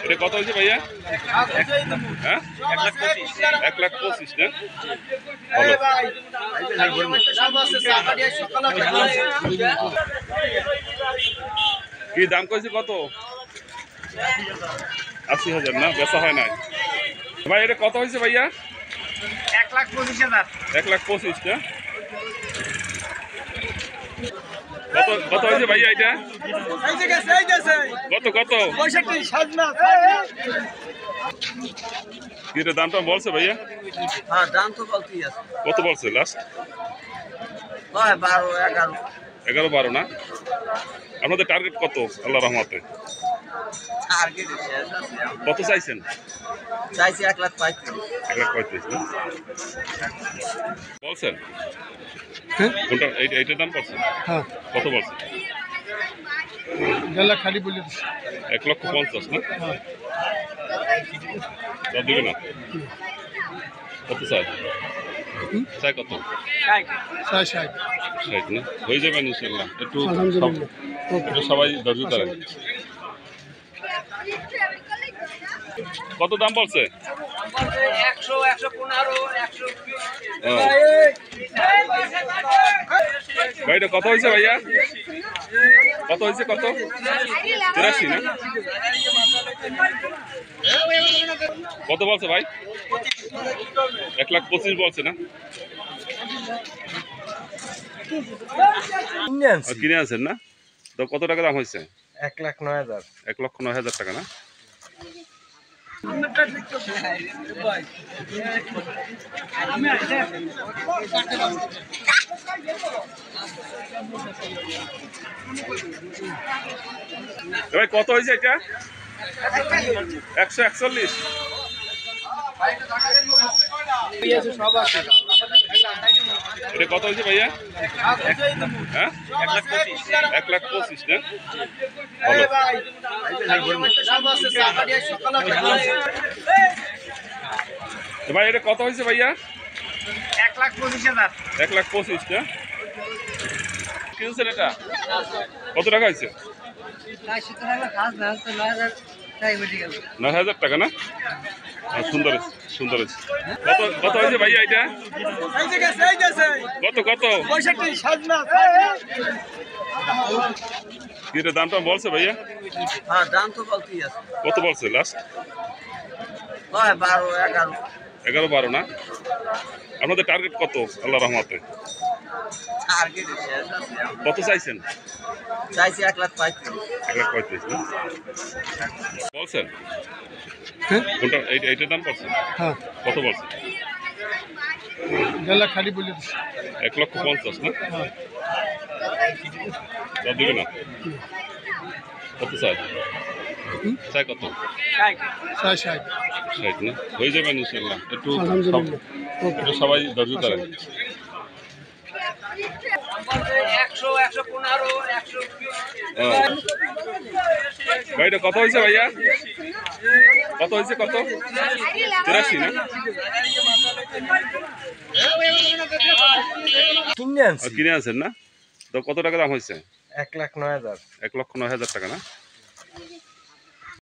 এটা কত হয়েছে ভাইয়া? হ্যাঁ, 1,25,000 না? কি দাম কইছে কত? 80,000 না? বেচা হয় নাই ভাই। এটা কত হয়েছে ভাইয়া? 1,25,000। 1,25,000 না? কত হয়েছে ভাইয়া এটা? কত কত? 65। দামটা বলছে ভাইয়া? হ্যাঁ, দাম তো বলতেই আছে। কত বলছে লাস্ট? 12, 11। 11, 12 না? আপনাদের টার্গেট কত আল্লাহ রহমতে? কত চাইছেন? চাইছি 1,35,000। 1,35,000 না? বলছেন কোনটা? এইটার দাম বলছেন? হ্যাঁ, কত বলছেন? খালি বলে 1,50,000 না? সব দিবে না? কত চাই? চাই কত? 60 না? হয়ে যাবে ইনশাল্লাহ। একটু সবাই ধৈর্য ধরেন। কত দাম বলছে? 100, 115, 100। ভাইটা কত হয়েছে ভাইয়া? কত হয়েছে? কত? 83 না? কত বলছে ভাই? 1,25,000 বলছে না? কিনে আনছেন না? তো কত টাকা দাম হয়েছে? 1,09,000। 1,09,000 টাকা না? ভাই কত হয়েছে এটা? 141। এটা কত হয়েছে ভাইয়া? হ্যাঁ, 1,25,000 না? ভাই এটা কত হয়েছে ভাইয়া? 1,25,000। 1,25,000 না? কিনছেন এটা? কত টাকা হয়েছে? 9,000 টাকা না? সুন্দর সুন্দর। কত হয়েছে ভাইয়া এটা? কত কত? 65। দামটা বলছে ভাইয়া? হ্যাঁ, দাম তো বলতেই আছে। কত বলছে লাস্ট? 12, 11। 11, 12 না? আপনাদের টার্গেট কত আল্লাহ রহমতে? কত চাইছেন? চাইছি 1,35,000। 1,35,000 না? বলছেন কোনটা? এইটার দাম বলছেন? হ্যাঁ, কত বলছেন? খালি বলে 1,50,000 না? সব দিবে না? কত চাই? চাই কত? 60 না? হয়ে যাবে ইনশাল্লাহ। একটু সবাই ধৈর্য ধরেন। 100, 115, 100। ভাইটা কত হয়েছে ভাইয়া? কত হয়েছে? কত? 83 না? কিনে আনছেন না? তো কত টাকা দাম হয়েছে? 1,09,000। 1,09,000 টাকা না?